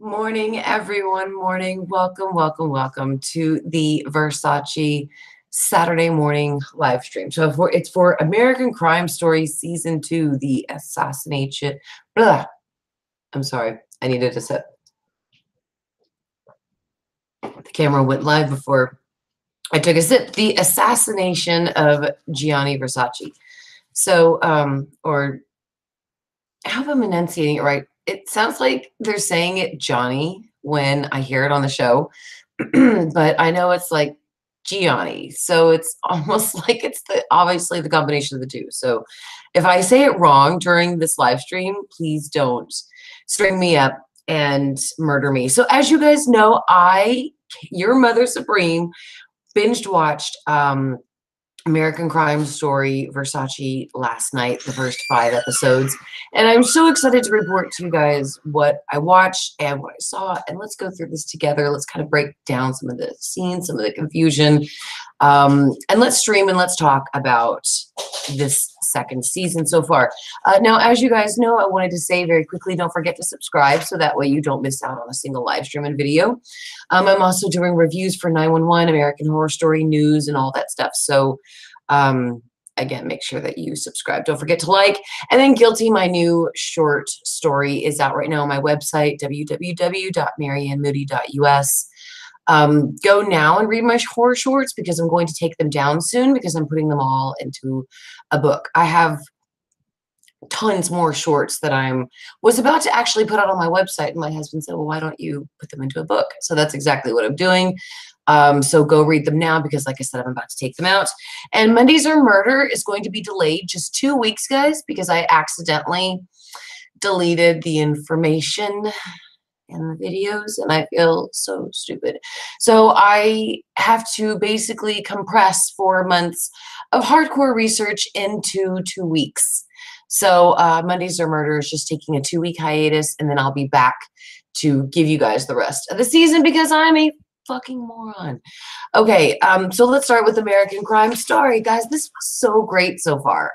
Morning, everyone. Morning. Welcome, welcome, welcome to the Versace Saturday morning live stream. So it's for American Crime Story Season 2, the Assassination. Blah. I'm sorry. I needed to set. The camera went live before I took a sip. The Assassination of Gianni Versace. So, or I hope I'm enunciating it right. It sounds like they're saying it Johnny when I hear it on the show, but I know it's like Gianni. So it's almost like it's obviously the combination of the two. So if I say it wrong during this live stream, please don't string me up and murder me. So as you guys know, your mother supreme, binged watched American Crime Story Versace last night, the first 5 episodes. And I'm so excited to report to you guys what I watched and what I saw. And let's go through this together. Let's kind of break down some of the scenes, some of the confusion. And let's stream and let's talk about this second season so far. Now, as you guys know, I wanted to say very quickly, don't forget to subscribe so that way you don't miss out on a single live stream and video. I'm also doing reviews for 911, American Horror Story News, and all that stuff. So again, make sure that you subscribe. Don't forget to like. And then Guilty, my new short story, is out right now on my website, www.maryandmoody.us. Go now and read my horror shorts because I'm going to take them down soon because I'm putting them all into a book. I have tons more shorts that was about to actually put out on my website, and my husband said, well, why don't you put them into a book? So that's exactly what I'm doing. So go read them now because, like I said, I'm about to take them out. And Mondays Are Murder is going to be delayed just 2 weeks, guys, because I accidentally deleted the information in the videos, and I feel so stupid. So I have to basically compress 4 months of hardcore research into 2 weeks. So Mondays Are Murder is just taking a 2-week hiatus, and then I'll be back to give you guys the rest of the season because I'm a fucking moron. Okay, so let's start with American Crime Story. Guys, this was so great so far.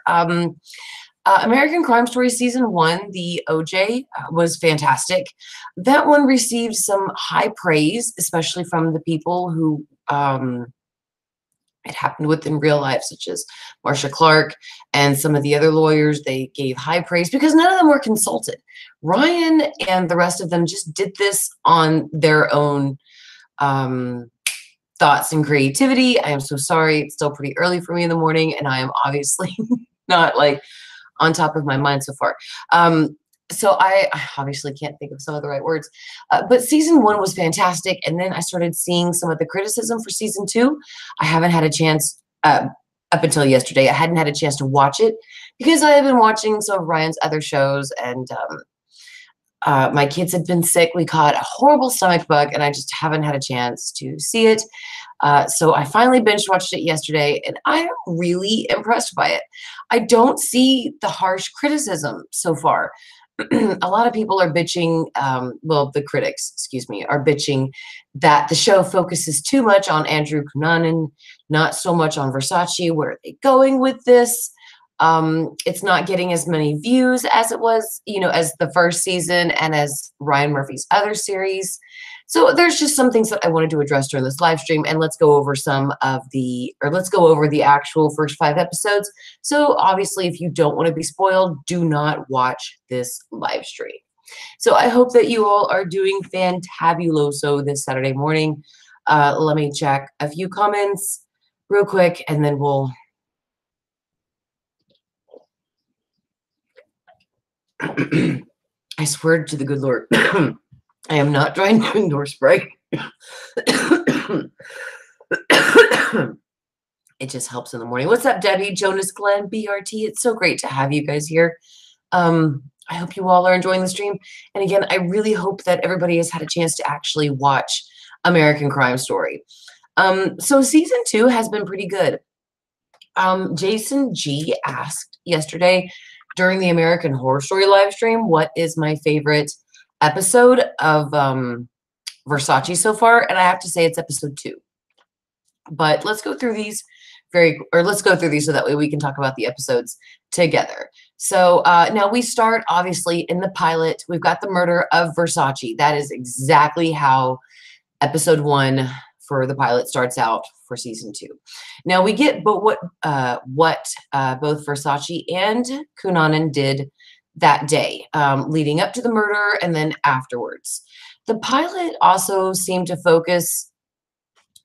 American Crime Story Season 1, the OJ, was fantastic. That one received some high praise, especially from the people who it happened with in real life, such as Marsha Clark and some of the other lawyers. They gave high praise because none of them were consulted. Ryan and the rest of them just did this on their own thoughts and creativity. I am so sorry. It's still pretty early for me in the morning, and I am obviously not like on top of my mind so far. So I obviously can't think of some of the right words, but season 1 was fantastic. And then I started seeing some of the criticism for season 2. I haven't had a chance up until yesterday. I hadn't had a chance to watch it because I have been watching some of Ryan's other shows, and my kids had been sick. We caught a horrible stomach bug, and I just haven't had a chance to see it. So I finally binge watched it yesterday, and I'm really impressed by it. I don't see the harsh criticism so far. A lot of people are bitching, well, the critics, excuse me, are bitching that the show focuses too much on Andrew Cunanan, not so much on Versace. Where are they going with this? It's not getting as many views as it was, as the first season and as Ryan Murphy's other series. So there's just some things that I wanted to address during this live stream, and let's go over let's go over the actual first 5 episodes. So obviously, if you don't want to be spoiled, do not watch this live stream. So I hope that you all are doing fantabuloso this Saturday morning. Let me check a few comments real quick, and then we'll I swear to the good Lord, I am not trying to endorse Sprite. It just helps in the morning. What's up, Debbie, Jonas, Glenn, BRT? It's so great to have you guys here. I hope you all are enjoying the stream. And again, I really hope that everybody has had a chance to actually watch American Crime Story. So season 2 has been pretty good. Jason G asked yesterday during the American Horror Story live stream, what is my favorite episode of Versace so far? And I have to say it's episode 2. But let's go through these let's go through these so that way we can talk about the episodes together. So now we start, obviously, in the pilot. We've got the murder of Versace. That is exactly how episode 1 for the pilot starts out for season 2. Now we get but what both Versace and Cunanan did that day, leading up to the murder and then afterwards. The pilot also seemed to focus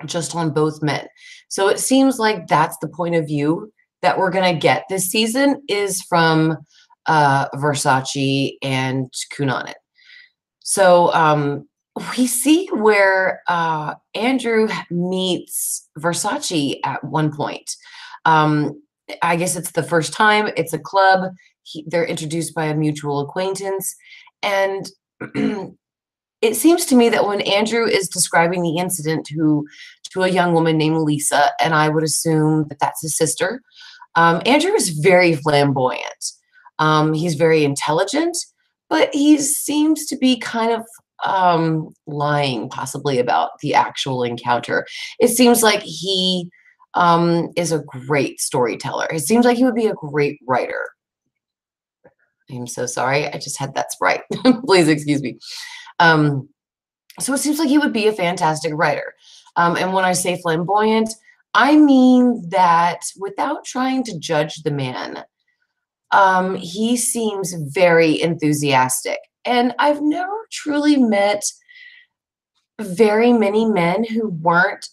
just on both men. So it seems like that's the point of view that we're going to get this season, is from Versace and Cunanan. So we see where Andrew meets Versace at one point. I guess it's the first time. It's a club. They're introduced by a mutual acquaintance. And it seems to me that when Andrew is describing the incident to a young woman named Lisa, and I would assume that that's his sister, Andrew is very flamboyant. He's very intelligent, but he seems to be kind of lying possibly about the actual encounter. It seems like he is a great storyteller. It seems like he would be a great writer. I'm so sorry. I just had that sprite. Please excuse me. So it seems like he would be a fantastic writer. And when I say flamboyant, I mean that without trying to judge the man, he seems very enthusiastic. And I've never truly met very many men who weren't,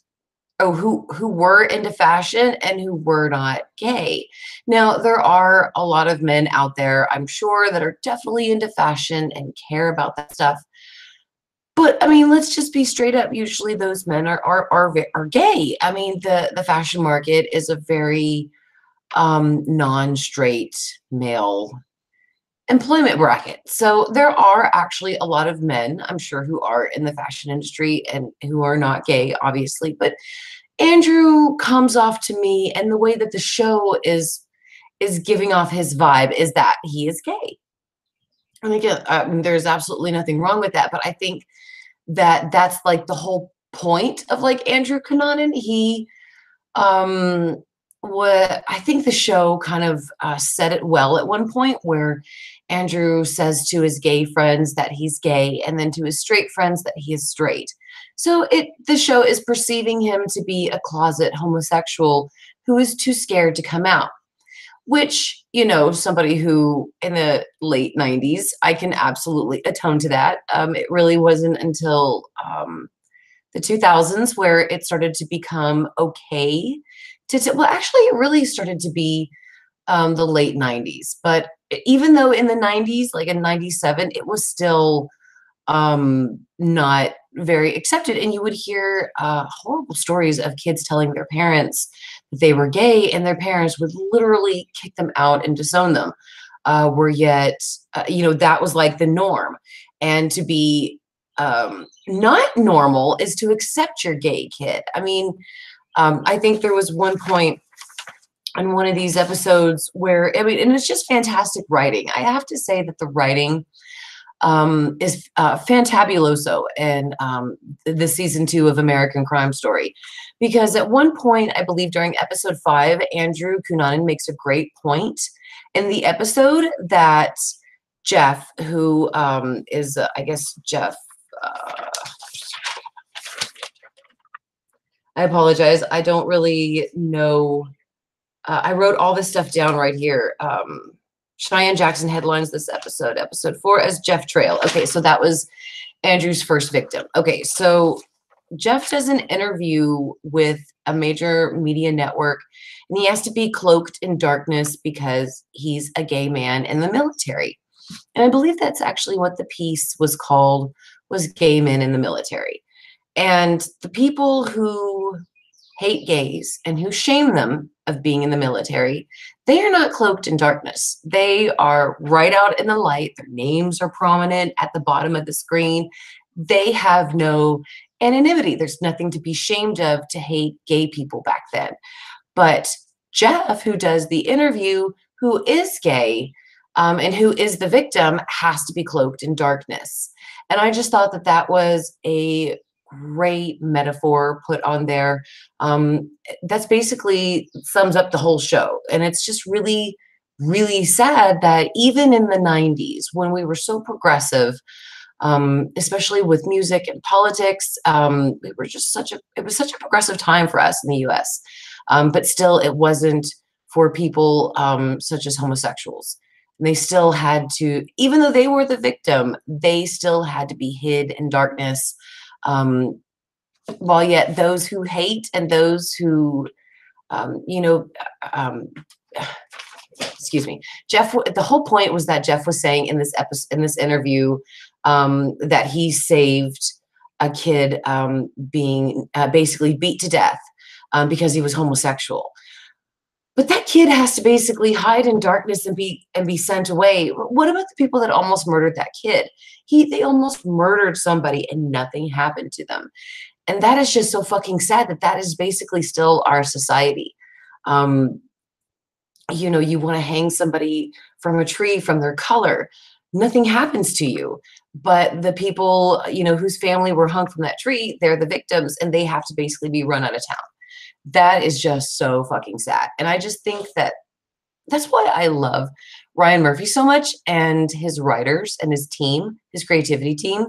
who were into fashion and who were not gay. Now, there are a lot of men out there, I'm sure, that are definitely into fashion and care about that stuff. But I mean, let's just be straight up. Usually, those men are gay. I mean, the fashion market is a very non-straight male employment bracket. So there are actually a lot of men, I'm sure, who are in the fashion industry and who are not gay, obviously. But Andrew comes off to me, and the way that the show is giving off his vibe is that he is gay. And again, there's absolutely nothing wrong with that, but I think that that's like the whole point of like Andrew Cunanan. He what I think the show kind of said it well at one point, where Andrew says to his gay friends that he's gay, and then to his straight friends that he is straight. So the show is perceiving him to be a closet homosexual who is too scared to come out, which, you know, somebody who in the late 90s, I can absolutely atone to that. It really wasn't until the 2000s where it started to become okay well, actually, it really started to be the late 90s. But even though in the 90s, like in 97, it was still not very accepted. And you would hear horrible stories of kids telling their parents that they were gay, and their parents would literally kick them out and disown them. Where yet, you know, that was like the norm. And to be not normal is to accept your gay kid. I mean, I think there was one point in one of these episodes where, I mean, and it's just fantastic writing. I have to say that the writing is fantabuloso in the season 2 of American Crime Story. Because at one point, I believe during episode 5, Andrew Cunanan makes a great point in the episode that Jeff, who is, I guess, Jeff, I apologize. I don't really know. I wrote all this stuff down right here. Cheyenne Jackson headlines this episode 4 as Jeff Trail. Okay, so that was Andrew's first victim. Okay, so Jeff does an interview with a major media network, and he has to be cloaked in darkness because he's a gay man in the military. And I believe that's actually what the piece was called, was Gay Men in the Military. And the people who hate gays and who shame them of being in the military, they are not cloaked in darkness. They are right out in the light. Their names are prominent at the bottom of the screen. They have no anonymity. There's nothing to be shamed of to hate gay people back then. But Jeff, who does the interview, who is gay and who is the victim, has to be cloaked in darkness. And I just thought that that was a great metaphor put on there. That's basically sums up the whole show. And it's just really really sad that even in the 90s, when we were so progressive, especially with music and politics, it was such a progressive time for us in the US. But still, it wasn't for people such as homosexuals. And they still had to, even though they were the victim, they still had to be hid in darkness. Um, while yet those who hate and those who, you know, um, excuse me, Jeff. The whole point was that Jeff was saying in this episode, in this interview, that he saved a kid being basically beat to death because he was homosexual. But that kid has to basically hide in darkness and be sent away. What about the people that almost murdered that kid? They almost murdered somebody and nothing happened to them. And that is just so fucking sad that that is basically still our society. You know, you want to hang somebody from a tree from their color, nothing happens to you. But the people, you know, whose family were hung from that tree, they're the victims and they have to basically be run out of town. That is just so fucking sad. And I just think that that's why I love Ryan Murphy so much and his writers and his team, his creativity team,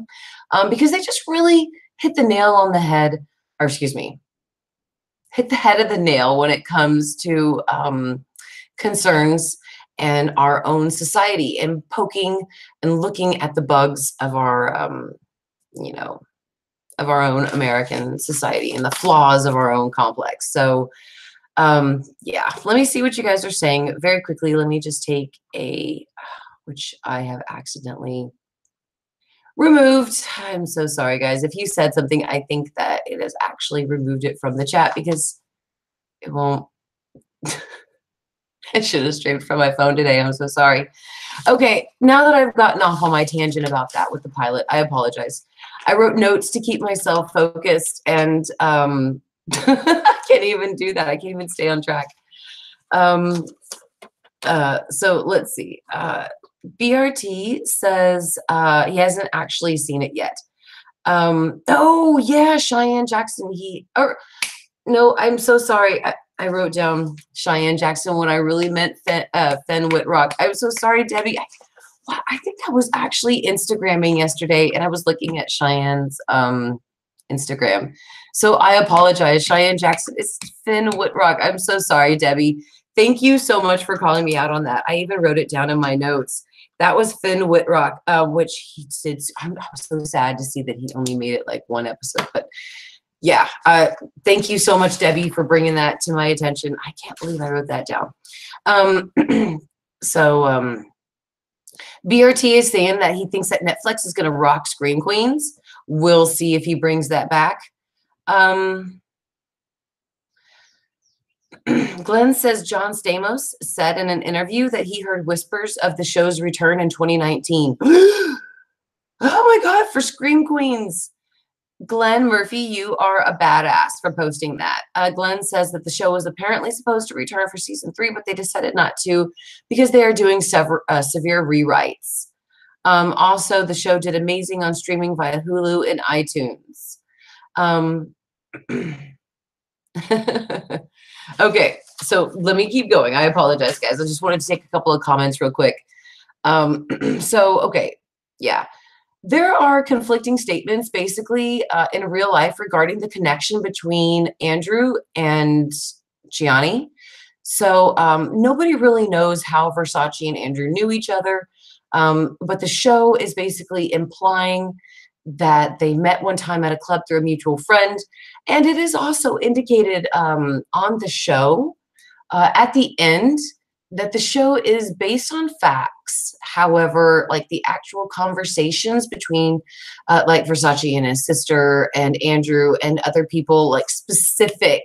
because they just really hit the nail on the head, or excuse me, hit the head of the nail when it comes to concerns and our own society and poking and looking at the bugs of our, you know, of our own American society and the flaws of our own complex. So, yeah, let me see what you guys are saying very quickly. Let me just take which I have accidentally removed. I'm so sorry, guys. If you said something, I think that it has actually removed it from the chat because it won't. I should have streamed from my phone today. I'm so sorry. Okay, now that I've gotten off on my tangent about that with the pilot, I apologize. I wrote notes to keep myself focused, and I can't even do that. I can't even stay on track. So let's see. BRT says he hasn't actually seen it yet. Oh yeah, Cheyenne Jackson. No, I'm so sorry. I wrote down Cheyenne Jackson when I really meant Fen Whitrock. I'm so sorry, Debbie. I think I was actually Instagramming yesterday, and I was looking at Cheyenne's Instagram. So I apologize. Cheyenne Jackson is Finn Whitrock. I'm so sorry, Debbie. Thank you so much for calling me out on that. I even wrote it down in my notes. That was Finn Whitrock, which he did. I was so sad to see that he only made it like one episode, but yeah, thank you so much, Debbie, for bringing that to my attention. I can't believe I wrote that down. BRT is saying that he thinks that Netflix is going to rock Scream Queens. We'll see if he brings that back. Glenn says John Stamos said in an interview that he heard whispers of the show's return in 2019. Oh my God, for Scream Queens. Glenn Murphy, you are a badass for posting that. Glenn says that the show was apparently supposed to return for season 3, but they decided not to because they are doing severe rewrites. Also, the show did amazing on streaming via Hulu and iTunes. Okay, so let me keep going. I apologize, guys. I just wanted to take a couple of comments real quick. Okay, yeah. There are conflicting statements basically in real life regarding the connection between Andrew and Gianni. So nobody really knows how Versace and Andrew knew each other, but the show is basically implying that they met one time at a club through a mutual friend. And it is also indicated on the show at the end that the show is based on facts. However, like the actual conversations between like Versace and his sister and Andrew and other people, like specific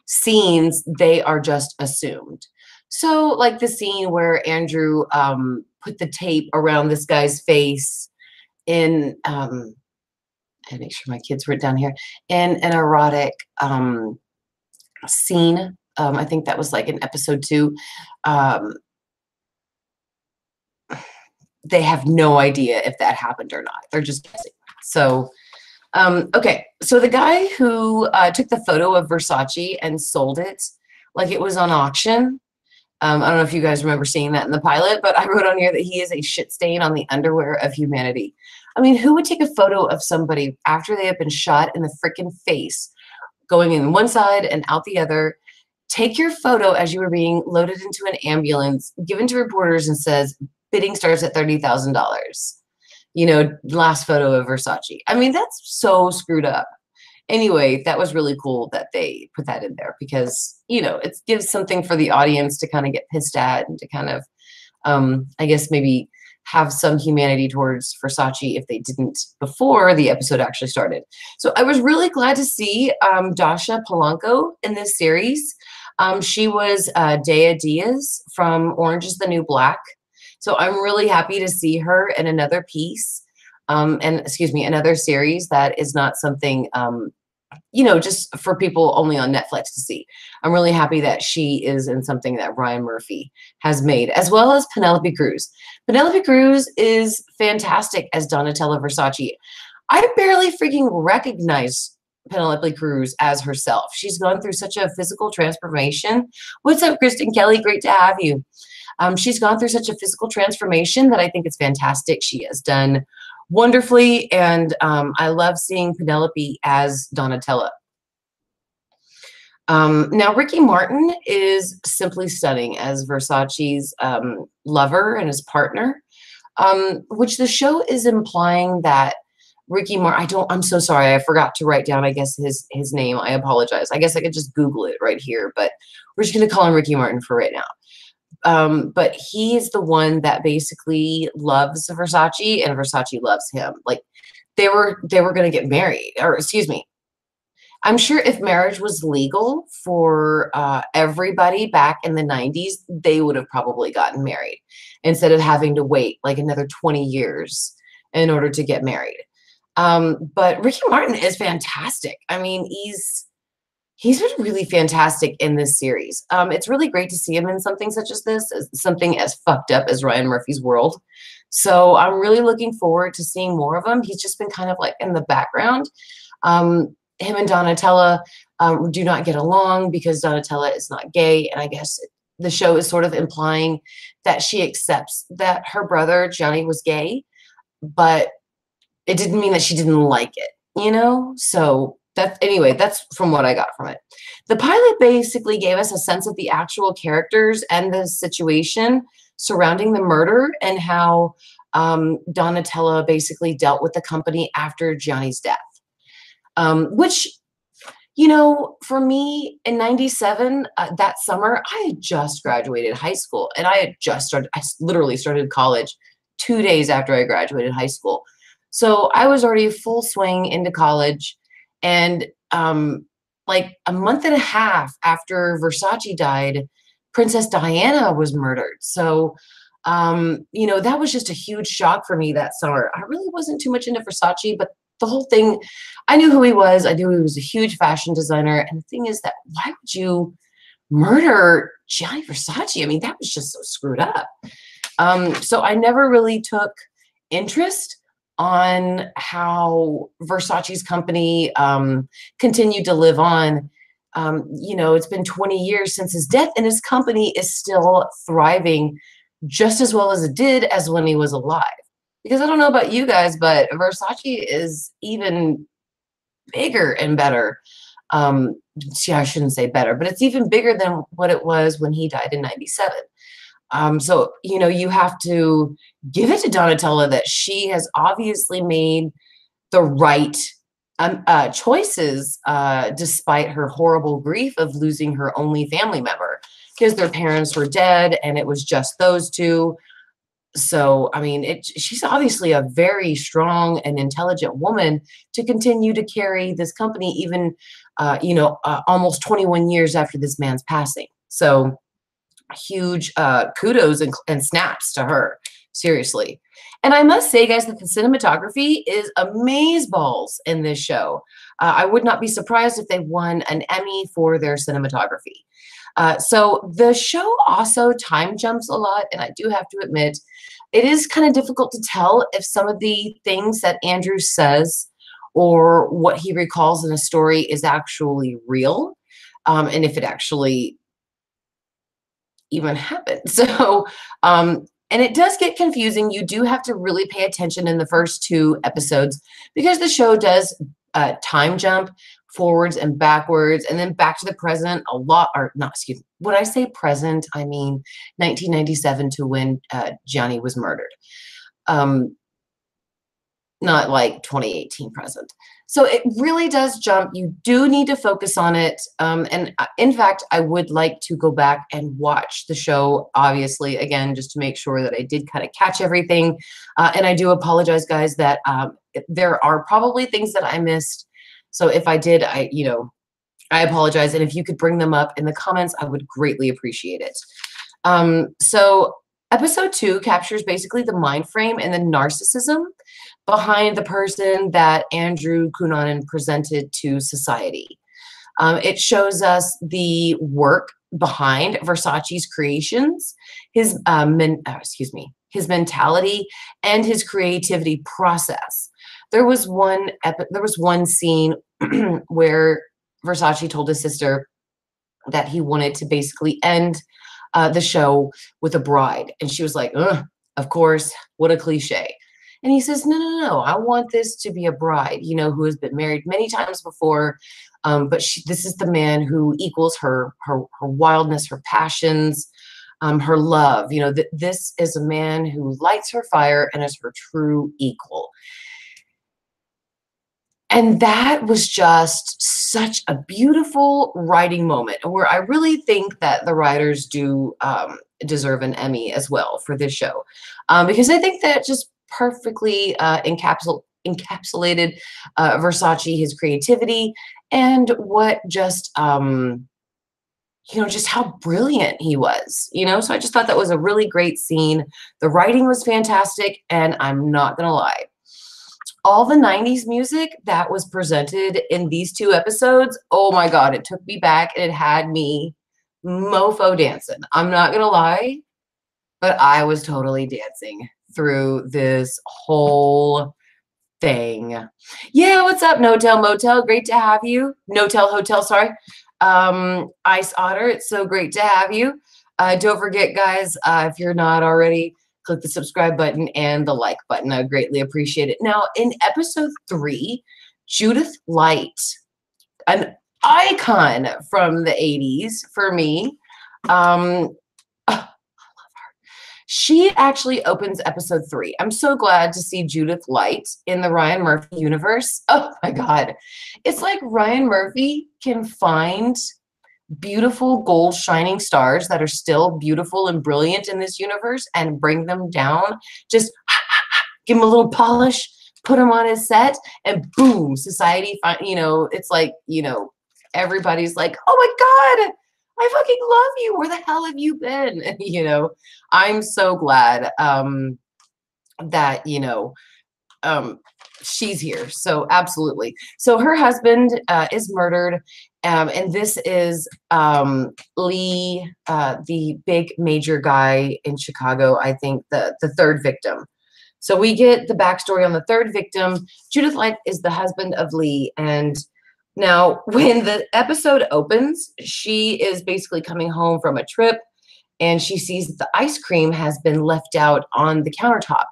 scenes, they are just assumed. So like the scene where Andrew put the tape around this guy's face in, and make sure my kids wrote down here, in an erotic scene. I think that was like in episode 2. They have no idea if that happened or not. They're just guessing. So, okay. So the guy who took the photo of Versace and sold it like it was on auction, I don't know if you guys remember seeing that in the pilot, but I wrote on here that he is a shit stain on the underwear of humanity. I mean, who would take a photo of somebody after they have been shot in the freaking face, going in one side and out the other, take your photo as you were being loaded into an ambulance, given to reporters, and says, bidding starts at $30,000. You know, last photo of Versace. I mean, that's so screwed up. Anyway, that was really cool that they put that in there because, you know, it gives something for the audience to kind of get pissed at and to kind of, I guess, maybe have some humanity towards Versace if they didn't before the episode actually started. So I was really glad to see Dasha Polanco in this series. She was Dea Diaz from Orange is the New Black. So I'm really happy to see her in another piece, and excuse me, another series that is not something, you know, just for people only on Netflix to see. I'm really happy that she is in something that Ryan Murphy has made, as well as Penelope Cruz. Penelope Cruz is fantastic as Donatella Versace. I barely freaking recognize Penelope Cruz as herself. She's gone through such a physical transformation. What's up, Kristen Kelly? Great to have you. She's gone through such a physical transformation that I think it's fantastic. She has done wonderfully, and I love seeing Penelope as Donatella. Now, Ricky Martin is simply stunning as Versace's lover and his partner, which the show is implying that Ricky Martin, I'm so sorry, I forgot to write down, I guess, his name. I apologize. I guess I could just Google it right here, but we're just going to call him Ricky Martin for right now. But he's the one that basically loves Versace and Versace loves him. Like they were going to get married, or excuse me. I'm sure if marriage was legal for everybody back in the 90s, they would have probably gotten married instead of having to wait like another 20 years in order to get married. But Ricky Martin is fantastic. I mean, he's been really fantastic in this series. It's really great to see him in something such as this, something as fucked up as Ryan Murphy's World. So I'm really looking forward to seeing more of him. He's just been kind of like in the background. Him and Donatella do not get along because Donatella is not gay. And I guess the show is sort of implying that she accepts that her brother, Gianni, was gay, but it didn't mean that she didn't like it, you know? So anyway, that's from what I got from it. The pilot basically gave us a sense of the actual characters and the situation surrounding the murder and how Donatella basically dealt with the company after Gianni's death. Which, you know, for me in 97, that summer, I had just graduated high school and I literally started college 2 days after I graduated high school. So I was already full swing into college. And like a month and a half after Versace died, Princess Diana was murdered. So, you know, that was just a huge shock for me that summer. I really wasn't too much into Versace, but the whole thing, I knew who he was. I knew he was a huge fashion designer. And the thing is that why would you murder Gianni Versace? I mean, that was just so screwed up. So I never really took interest on how Versace's company continued to live on. You know, it's been 20 years since his death, and his company is still thriving just as well as it did as when he was alive. Because I don't know about you guys, but Versace is even bigger and better. See, I shouldn't say better, but it's even bigger than what it was when he died in 97. So, you know, you have to give it to Donatella that she has obviously made the right choices despite her horrible grief of losing her only family member because their parents were dead and it was just those two. So, I mean, she's obviously a very strong and intelligent woman to continue to carry this company even, you know, almost 21 years after this man's passing. So, huge kudos and snaps to her, seriously. And I must say, guys, that the cinematography is amazeballs in this show. I would not be surprised if they won an Emmy for their cinematography. So the show also time jumps a lot, and I do have to admit, it is kind of difficult to tell if some of the things that Andrew says or what he recalls in a story is actually real, and if it actually even happened? So, and it does get confusing. You do have to really pay attention in the first two episodes because the show does time jump forwards and backwards and then back to the present a lot, or not, excuse me. When I say present, I mean 1997 to when Gianni was murdered. Um, Not like 2018 present. So it really does jump. You do need to focus on it. And in fact, I would like to go back and watch the show, obviously, again, just to make sure that I did kind of catch everything. And I do apologize, guys, that there are probably things that I missed. So if I did, I apologize. And if you could bring them up in the comments, I would greatly appreciate it. So episode 2 captures basically the mind frame and the narcissism behind the person that Andrew Cunanan presented to society. It shows us the work behind Versace's creations, his his mentality, and his creativity process. There was one scene where Versace told his sister that he wanted to basically end the show with a bride, and she was like, "Ugh, of course, what a cliche." And he says, no, I want this to be a bride, who has been married many times before. But this is the man who equals her wildness, her passions, her love. This is a man who lights her fire and is her true equal. And that was just such a beautiful writing moment where I really think that the writers do deserve an Emmy as well for this show. Because I think that just perfectly encapsulated Versace, his creativity, and what just just how brilliant he was. So I just thought that was a really great scene. The writing was fantastic, and I'm not gonna lie, all the 90s music that was presented in these two episodes, oh my god, it took me back and it had me mofo dancing. I'm not gonna lie, but I was totally dancing through this whole thing. Yeah, what's up, No-Tell Motel? Great to have you. No-Tell Hotel, sorry. Ice Otter, it's so great to have you. Don't forget, guys, if you're not already, click the subscribe button and the like button. I greatly appreciate it. Now, in episode 3, Judith Light, an icon from the 80s for me. She actually opens episode 3. I'm so glad to see Judith Light in the Ryan Murphy universe. Oh my God. It's like Ryan Murphy can find beautiful gold shining stars that are still beautiful and brilliant in this universe and bring them down. Just give them a little polish, put them on his set, and boom, society, it's like, everybody's like, oh my God, I fucking love you. Where the hell have you been? I'm so glad that, she's here. So absolutely. So her husband is murdered. And this is Lee, the big major guy in Chicago, I think the third victim. So we get the backstory on the third victim. Judith Light is the husband of Lee. And now, when the episode opens, she is basically coming home from a trip, and she sees that the ice cream has been left out on the countertop.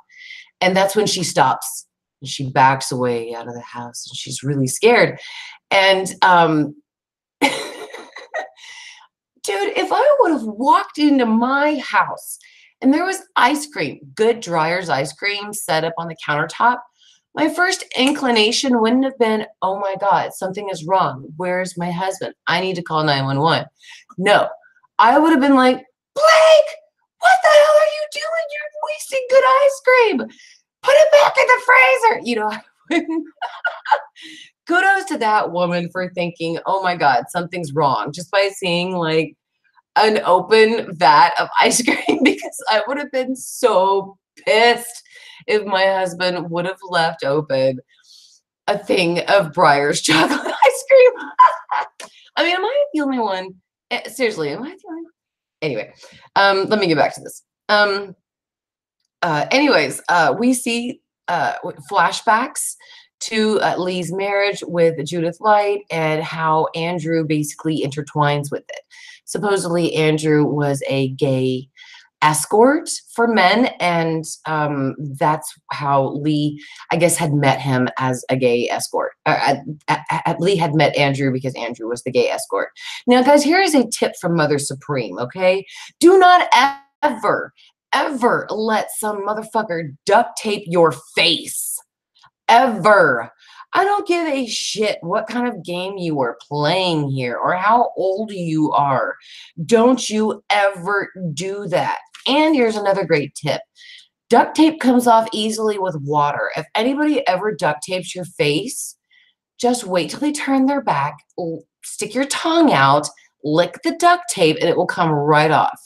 And that's when she stops, and she backs away out of the house, and she's really scared. And, dude, if I would have walked into my house and there was ice cream, good Dreyer's ice cream set up on the countertop, my first inclination wouldn't have been, oh my God, something is wrong. Where's my husband? I need to call 911. No, I would have been like, Blake, what the hell are you doing? You're wasting good ice cream. Put it back in the freezer. Kudos to that woman for thinking, oh my God, something's wrong, just by seeing like an open vat of ice cream, because I would have been so pissed if my husband would have left open a thing of Breyer's chocolate ice cream. I mean, am I the only one? Seriously, am I the only one? Anyway, let me get back to this. Anyways, we see flashbacks to Lee's marriage with Judith Light and how Andrew basically intertwines with it. Supposedly, Andrew was a gay escort for men, and that's how Lee, I guess, had met him as a gay escort. Lee had met Andrew because Andrew was the gay escort. Now, guys, here is a tip from Mother Supreme, okay? Do not ever let some motherfucker duct tape your face. Ever. I don't give a shit what kind of game you are playing here or how old you are. Don't you ever do that. And here's another great tip. Duct tape comes off easily with water. If anybody ever duct tapes your face, just wait till they turn their back, stick your tongue out, lick the duct tape, and it will come right off.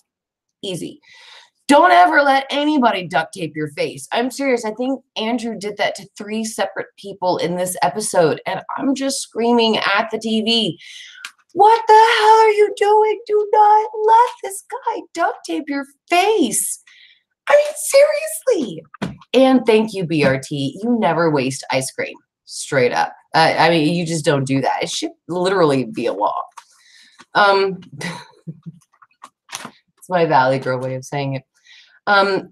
Easy. Don't ever let anybody duct tape your face. I'm serious. I think Andrew did that to 3 separate people in this episode, and I'm just screaming at the TV. What the hell are you doing? Do not let this guy duct tape your face. I mean, seriously. And thank you, BRT. You never waste ice cream. Straight up. I mean, you just don't do that. It should literally be a law. It's my Valley Girl way of saying it.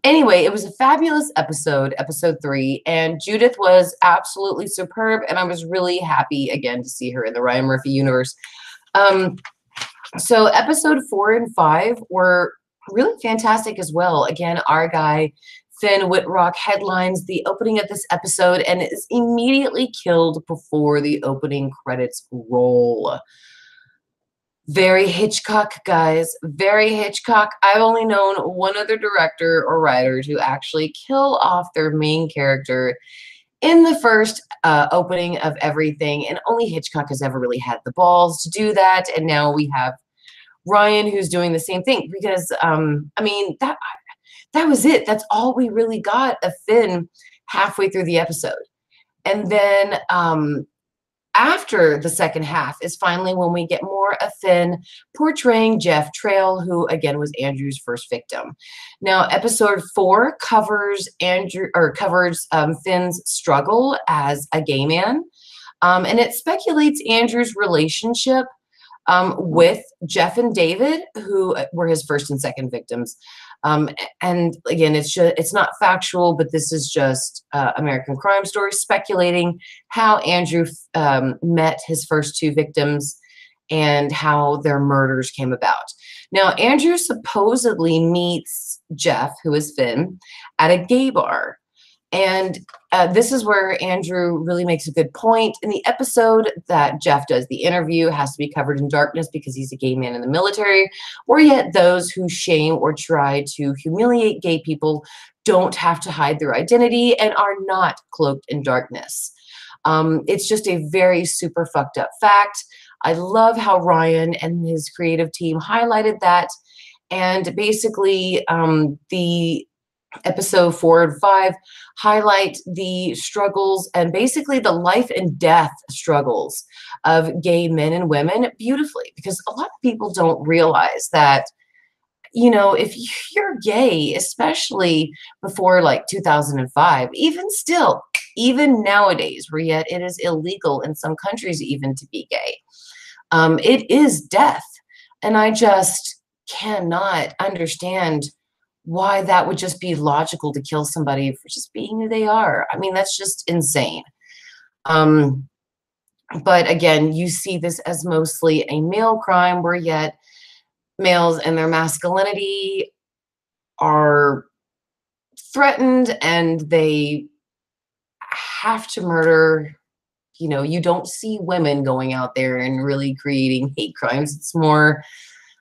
Anyway, it was a fabulous episode 3, and Judith was absolutely superb, and I was really happy again to see her in the Ryan Murphy universe. So episode 4 and 5 were really fantastic as well. Again, our guy Finn Whitrock headlines the opening of this episode and is immediately killed before the opening credits roll. Very Hitchcock, guys. Very Hitchcock. I've only known one other director or writer to actually kill off their main character in the first opening of everything, and only Hitchcock has ever really had the balls to do that. And now we have Ryan who's doing the same thing because, I mean, that was it. That's all we really got of Finn halfway through the episode. And then after the second half is finally when we get more of Finn portraying Jeff Trail, who again was Andrew's first victim. Now, episode 4 covers Finn's struggle as a gay man, and it speculates Andrew's relationship with Jeff and David, who were his first and second victims. And again, it's not factual, but this is just American Crime Story speculating how Andrew met his first 2 victims and how their murders came about. Now, Andrew supposedly meets Jeff, who is Finn, at a gay bar. And this is where Andrew really makes a good point in the episode that Jeff does the interview has to be covered in darkness because he's a gay man in the military, or yet those who shame or try to humiliate gay people don't have to hide their identity and are not cloaked in darkness. It's just a very super fucked up fact. I love how Ryan and his creative team highlighted that. And basically, the episode 4 and 5 highlight the struggles and basically the life and death struggles of gay men and women beautifully, because a lot of people don't realize that, you know, if you're gay, especially before like 2005, even still, even nowadays, where yet it is illegal in some countries even to be gay, it is death. And I just cannot understand why that would just be logical to kill somebody for just being who they are. I mean, that's just insane. But again, you see this as mostly a male crime, where yet males and their masculinity are threatened and they have to murder. You know, you don't see women going out there and really creating hate crimes. It's more,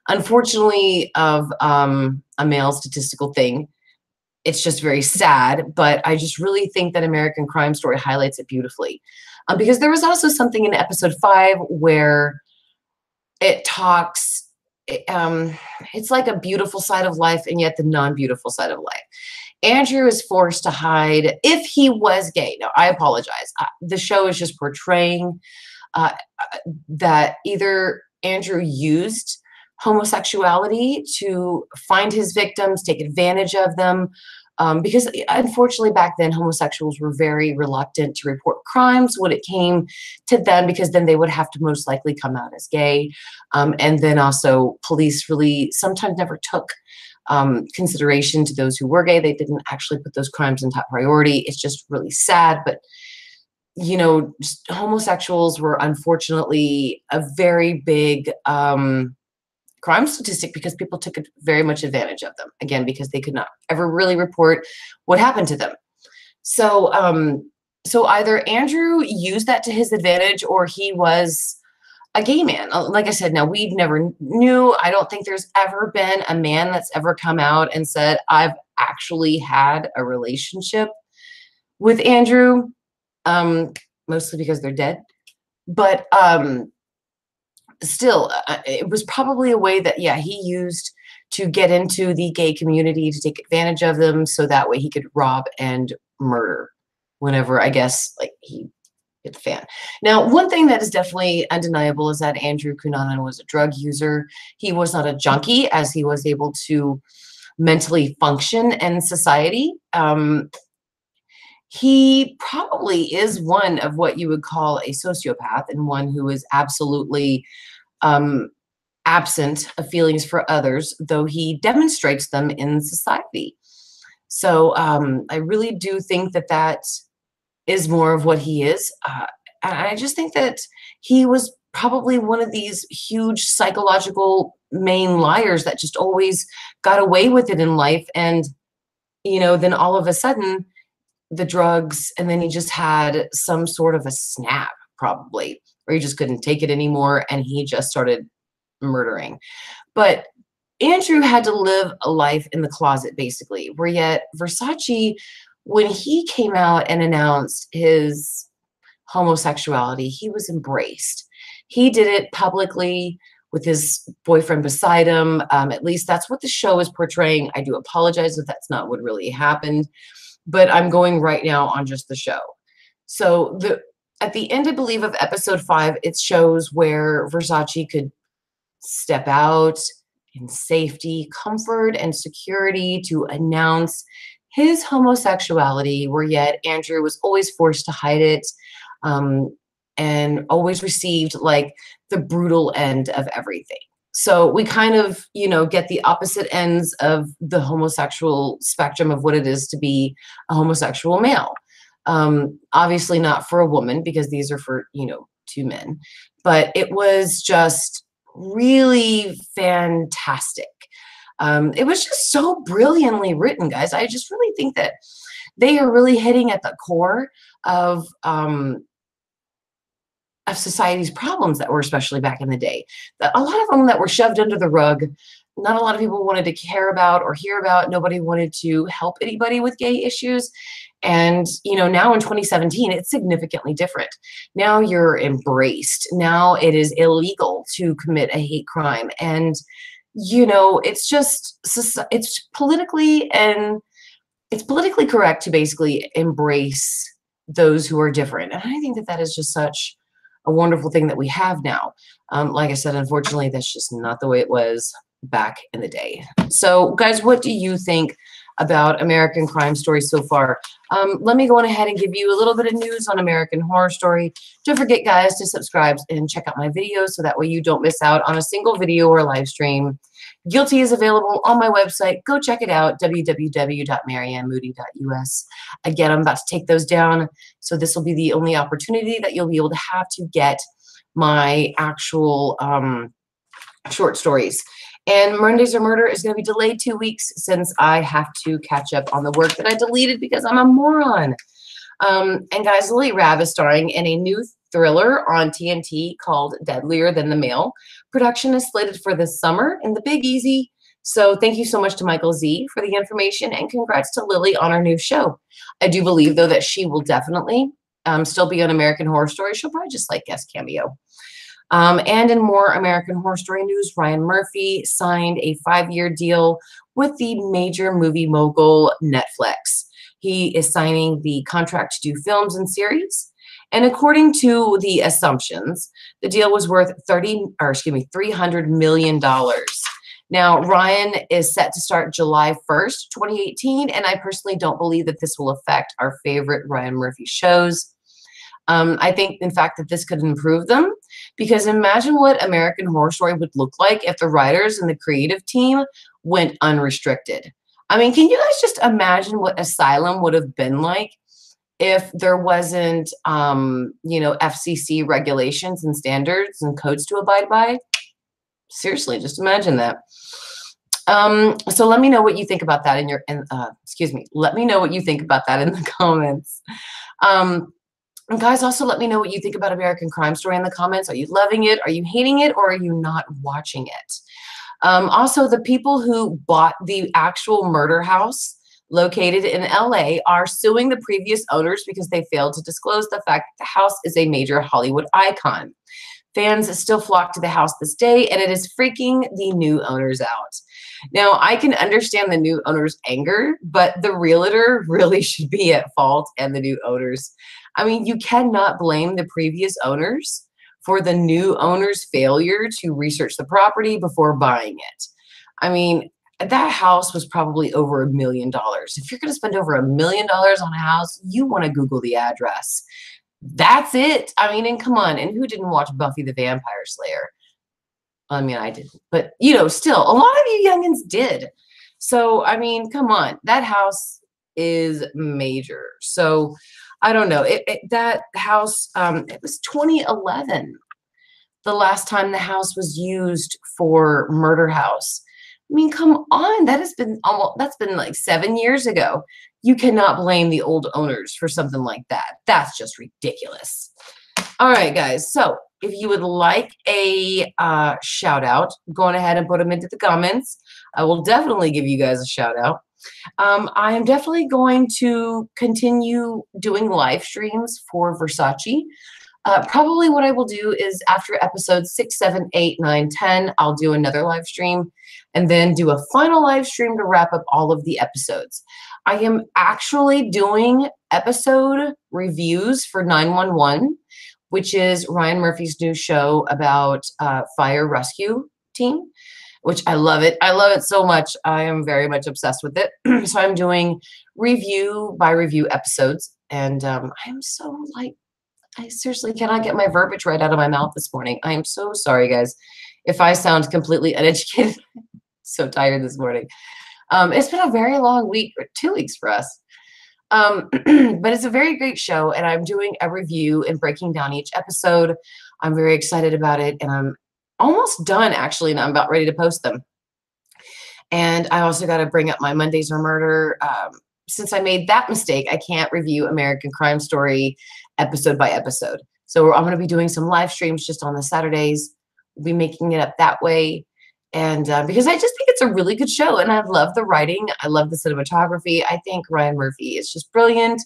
unfortunately, of a male statistical thing. It's just very sad, but I just really think that American Crime Story highlights it beautifully. Because there was also something in episode 5 where it talks, it's like a beautiful side of life and yet the non-beautiful side of life. Andrew is forced to hide if he was gay. Now, I apologize. The show is just portraying that either Andrew used homosexuality to find his victims, take advantage of them, because unfortunately back then homosexuals were very reluctant to report crimes when it came to them, because then they would have to most likely come out as gay. And then also police really sometimes never took consideration to those who were gay. They didn't actually put those crimes in top priority. It's just really sad. But, you know, just homosexuals were unfortunately a very big crime statistic because people took very much advantage of them, again, because they could not ever really report what happened to them. So, so either Andrew used that to his advantage, or he was a gay man. Like I said, now we never knew. I don't think there's ever been a man that's ever come out and said, I've actually had a relationship with Andrew, mostly because they're dead. But still, it was probably a way that, yeah, he used to get into the gay community, to take advantage of them, so that way he could rob and murder whenever, I guess, like, he hit the fan. Now, one thing that is definitely undeniable is that Andrew Cunanan was a drug user. He was not a junkie, as he was able to mentally function in society. He probably is one of what you would call a sociopath, and one who is absolutely absent of feelings for others, though he demonstrates them in society. So I really do think that that is more of what he is. I just think that he was probably one of these huge psychological main liars that just always got away with it in life. And, you know, then all of a sudden, the drugs, and then he just had some sort of a snap, probably, or he just couldn't take it anymore, and he just started murdering. But Andrew had to live a life in the closet, basically, where yet Versace, when he came out and announced his homosexuality, he was embraced. He did it publicly with his boyfriend beside him. At least that's what the show is portraying. I do apologize if that's not what really happened, but I'm going right now on just the show. So at the end, I believe, of episode 5, it shows where Versace could step out in safety, comfort, and security to announce his homosexuality, where yet Andrew was always forced to hide it, and always received like the brutal end of everything. So we kind of, you know, get the opposite ends of the homosexual spectrum of what it is to be a homosexual male. Obviously not for a woman, because these are for, you know, 2 men. But it was just really fantastic. It was just so brilliantly written, guys. I just really think that they are really hitting at the core of society's problems that were, especially back in the day. A lot of them that were shoved under the rug. Not a lot of people wanted to care about or hear about. Nobody wanted to help anybody with gay issues. And, you know, now in 2017, it's significantly different. Now you're embraced. Now it is illegal to commit a hate crime. And, you know, it's just, it's politically correct to basically embrace those who are different. And I think that that is just such a wonderful thing that we have now. Like I said, unfortunately, that's just not the way it was back in the day. So, guys, what do you think about American Crime Story so far? Let me go on ahead and give you a little bit of news on American Horror Story. Don't forget, guys, to subscribe and check out my videos so that way you don't miss out on a single video or live stream. Guilty is available on my website. Go check it out, www.maryannmoody.us. Again, I'm about to take those down, so this will be the only opportunity that you'll be able to have to get my actual short stories. And Mondays or Murder is going to be delayed 2 weeks since I have to catch up on the work that I deleted because I'm a moron. And guys, Lily Rabb is starring in a new thriller on TNT called Deadlier Than the Male. Production is slated for this summer in the Big Easy. So thank you so much to Michael Z for the information, and congrats to Lily on our new show. I do believe, though, that she will definitely still be on American Horror Story. She'll probably just like guest cameo. And in more American Horror Story news, Ryan Murphy signed a 5-year deal with the major movie mogul Netflix. He is signing the contract to do films and series. And according to the assumptions, the deal was worth $300 million. Now, Ryan is set to start July 1st, 2018, and I personally don't believe that this will affect our favorite Ryan Murphy shows. I think, in fact, that this could improve them, because imagine what American Horror Story would look like if the writers and the creative team went unrestricted. I mean, can you guys just imagine what Asylum would have been like if there wasn't, you know, FCC regulations and standards and codes to abide by? Seriously, just imagine that. So let me know what you think about that in your, excuse me, let me know what you think about that in the comments. And guys, also let me know what you think about American Crime Story in the comments. Are you loving it? Are you hating it? Or are you not watching it? Also, the people who bought the actual murder house located in LA are suing the previous owners because they failed to disclose the fact that the house is a major Hollywood icon. Fans still flock to the house this day, and it is freaking the new owners out. Now, I can understand the new owner's anger, but the realtor really should be at fault, and the new owners. I mean, you cannot blame the previous owners for the new owner's failure to research the property before buying it. I mean, that house was probably over $1 million. If you're going to spend over $1 million on a house, you want to Google the address. That's it. I mean, and come on, and who didn't watch Buffy the Vampire Slayer? I mean, I didn't, but you know, still, a lot of you youngins did. So, I mean, come on, that house is major. So, I don't know. That house, it was 2011, the last time the house was used for murder house. I mean, come on, that has been that's been like 7 years ago. You cannot blame the old owners for something like that. That's just ridiculous. All right, guys. So if you would like a shout out, go on ahead and put them into the comments. I will definitely give you guys a shout out. I am definitely going to continue doing live streams for Versace. Probably what I will do is after episodes 6, 7, 8, 9, 10, I'll do another live stream and then do a final live stream to wrap up all of the episodes. I am actually doing episode reviews for 911, which is Ryan Murphy's new show about fire rescue team, which I love it. I love it so much. I am very much obsessed with it. So I'm doing review by review episodes, and I'm so like, I seriously cannot get my verbiage right out of my mouth this morning. I am so sorry, guys, if I sound completely uneducated. So tired this morning. It's been a very long week, or 2 weeks for us. But it's a very great show, and I'm doing a review and breaking down each episode. I'm very excited about it, and I'm almost done, actually, and I'm about ready to post them. And I also got to bring up my Mondays Are Murder. Since I made that mistake, I can't review American Crime Story episode by episode. So I'm going to be doing some live streams just on the Saturdays. We'll be making it up that way. And because I just think it's a really good show, and I love the writing. I love the cinematography. I think Ryan Murphy is just brilliant.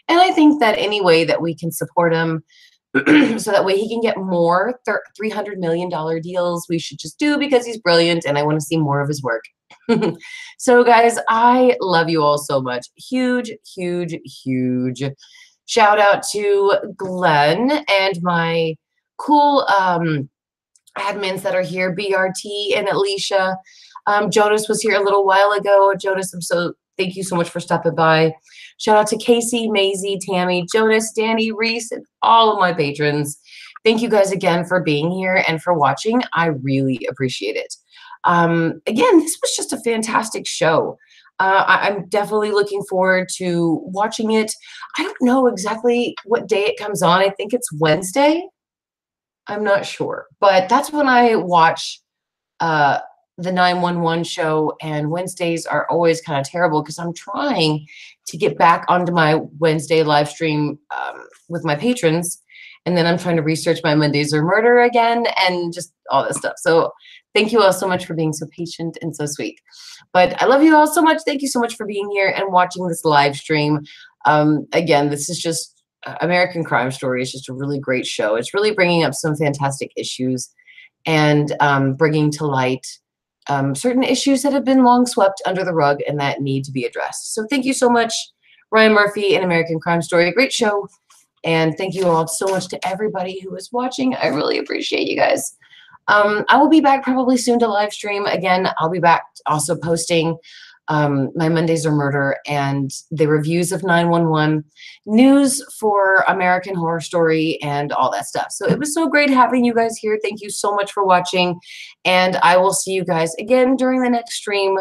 And I think that any way that we can support him so that way he can get more $300 million deals, we should just do, because he's brilliant and I want to see more of his work. So guys, I love you all so much. Huge, huge, huge shout out to Glenn and my cool admins that are here, BRT and Alicia. Jonas was here a little while ago. Jonas, thank you so much for stopping by. Shout out to Casey, Maisie, Tammy, Jonas, Danny, Reese, and all of my patrons. Thank you guys again for being here and for watching. I really appreciate it. Again, this was just a fantastic show. I'm definitely looking forward to watching it. I don't know exactly what day it comes on. I think it's Wednesday. I'm not sure, but that's when I watch the 911 show, and Wednesdays are always kind of terrible because I'm trying to get back onto my Wednesday live stream with my patrons, and then I'm trying to research my Mondays Are Murder again and just all this stuff. So thank you all so much for being so patient and so sweet. But I love you all so much. Thank you so much for being here and watching this live stream. Again, this is just American Crime Story is just a really great show. It's really bringing up some fantastic issues and bringing to light certain issues that have been long swept under the rug and that need to be addressed. So thank you so much, Ryan Murphy and American Crime Story. Great show. And thank you all so much to everybody who is watching. I really appreciate you guys. I will be back probably soon to live stream again. I'll be back also posting my Mondays Are Murder and the reviews of 911, news for American Horror Story, and all that stuff. So it was so great having you guys here. Thank you so much for watching, and I will see you guys again during the next stream.